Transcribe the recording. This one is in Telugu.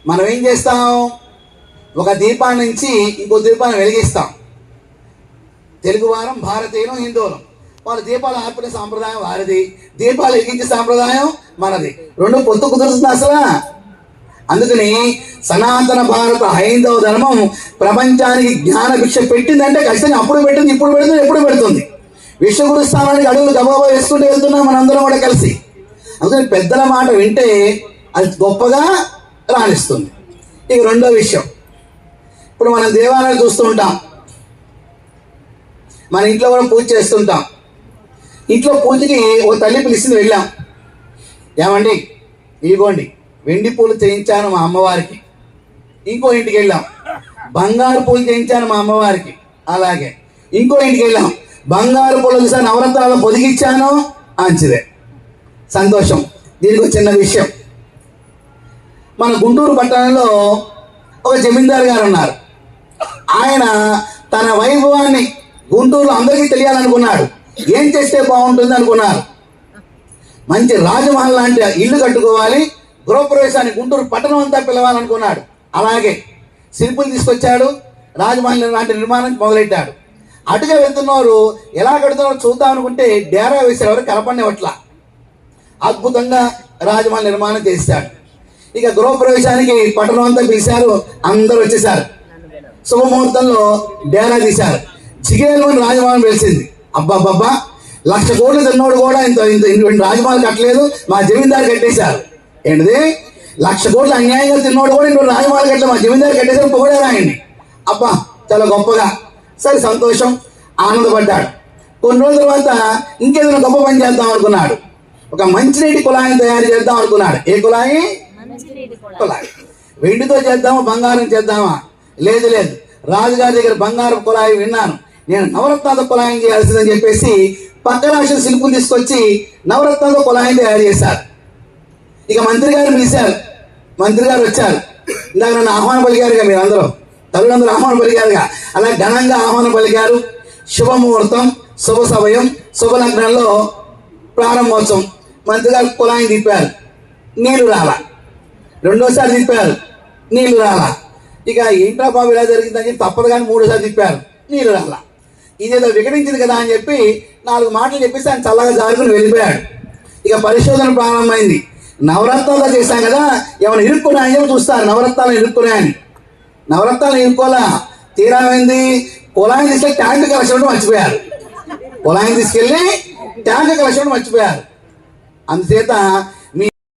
మనం ఏం చేస్తాం, ఒక దీపాన్ని నుంచి ఇంకో దీపాన్ని వెలిగిస్తాం. తెలుగు వారం భారతీయులు హిందువులు, వాళ్ళ దీపాలు ఆర్పడే సాంప్రదాయం వారిది, దీపాలు వెలిగించే సాంప్రదాయం మనది. రెండు పొత్తు కుదురుతుంది అసలు. అందుకని సనాతన భారత హైందవ ధర్మం ప్రపంచానికి జ్ఞాన భిక్ష పెట్టిందంటే ఖచ్చితంగా అప్పుడు పెట్టింది, ఇప్పుడు పెడుతుంది, ఎప్పుడు పెడుతుంది. విశ్వగురు స్థానానికి అడుగులు గబాబా వేసుకుంటూ వెళ్తున్నాం మనందరం కూడా కలిసి. అందుకని పెద్దల మాట వింటే అది గొప్పగా రాణిస్తుంది. ఇక రెండో విషయం, ఇప్పుడు మనం దేవాలయాలు చూస్తూ ఉంటాం, మన ఇంట్లో కూడా పూజ చేస్తుంటాం. ఇంట్లో పూజకి ఒక తల్లి పిలిచింది, వెళ్ళాం. ఏమండి ఇదిగోండి వెండి పూలు చేయించాను మా అమ్మవారికి. ఇంకో ఇంటికి వెళ్ళాం, బంగారు పూలు చేయించాను మా అమ్మవారికి. అలాగే ఇంకో ఇంటికి వెళ్ళాం, బంగారు పూలు సార్ నవరత్నాలు పొదిగిచ్చాను. మంచిదే, సంతోషం. దీనికి ఒక చిన్న విషయం, మన గుంటూరు పట్టణంలో ఒక జమీందారు గారు ఉన్నారు. ఆయన తన వైభవాన్ని గుంటూరులో అందరికీ తెలియాలనుకున్నాడు. ఏం చేస్తే బాగుంటుంది అనుకున్నారు, మంచి రాజమహల్ లాంటి ఇల్లు కట్టుకోవాలి, గృహప్రవేశాన్ని గుంటూరు పట్టణం అంతా పిలవాలనుకున్నాడు. అలాగే శిల్పులు తీసుకొచ్చాడు, రాజమహల్ లాంటి నిర్మాణం మొదలెట్టాడు. అటుగా వెళ్తున్నవారు ఎలా కడుతున్నారో చూద్దాం అనుకుంటే డేరా వేసేవారు కలపనివట్ల. అద్భుతంగా రాజమహల్ నిర్మాణం చేశాడు. ఇక గృహప్రవేశానికి పట్టణం అంతా పిలిచారు, అందరూ వచ్చేసారు. శుభముహూర్తంలో డేరా తీశారు. చిగిరేలోని రాజమహల్ వెలిసింది. అబ్బాబ్బా, 1,00,000 కోట్లు తిన్నోడు కూడా ఇంత రాజమహల్ కట్టలేదు, మా జమీందారు కట్టేశారు. ఏంటిది, 1,00,000 కోట్లు అన్యాయంగా తిన్నోడు కూడా ఇంటి రాజమహల్ కట్టలేదు, మా జమీందారు కట్టేశారు, పొగడారు ఆయన్ని. అబ్బా చాలా గొప్పగా. సరే, సంతోషం, ఆనందపడ్డాడు. కొన్ని రోజుల తర్వాత ఇంకేదైనా గొప్ప పని చేద్దాం అనుకున్నాడు. ఒక మంచినీటి కుళాయిని తయారు చేద్దాం అనుకున్నాడు. ఏ కుళాయి? కుళాయి. వెండితో చేద్దామా, బంగారం చేద్దామా? లేదు లేదు, రాజుగారి దగ్గర బంగారం కుళాయి విన్నాను, నేను నవరత్నాల కుళాయం చేయాల్సిందని చెప్పేసి పక్క రాష్ట్ర శిల్పులు తీసుకొచ్చి నవరత్నాల కుళాయం తయారు చేశారు. ఇక మంత్రి గారు పిలిచారు. మంత్రి గారు వచ్చారు. ఇందాక నన్ను ఆహ్వానం పలికారుగా, మీరు అందరూ తల్లులందరూ ఆహ్వానం పలికారుగా. అలా ఘనంగా ఆహ్వానం పలికారు. శుభముహూర్తం, శుభ సమయం, శుభలగ్నంలో ప్రారంభోత్సవం. మంత్రి గారు కుళాయిని తిప్పారు, నీళ్లు రాలా. రెండోసారి తిప్పారు, నీళ్లు రాలా. ఇక ఏంట్రా బాబు ఇలా జరిగిందని చెప్పి తప్పదు కానీ 3సారి తిప్పారు, నీళ్లు రాలా. ఇదేదో వికటించింది కదా అని చెప్పి 4 మాటలు చెప్పేసి ఆయన చల్లగా జారుకుని వెళ్ళిపోయాడు. ఇక పరిశోధన ప్రారంభమైంది. నవరత్నాలు చేశాం కదా, ఏమైనా ఇరుక్కున్నాయని చెప్పి చూస్తారు, నవరత్నాలు ఇరుక్కున్నాయని. నవరత్నాలు ఇరుక్కోలా. తీరామైంది, కుళాయిని తీసుకెళ్ళి ట్యాంక్ కలెక్షన్ మర్చిపోయారు. కుళాయిని తీసుకెళ్ళి ట్యాంక్ కలెక్షన్ మర్చిపోయారు. అందుచేత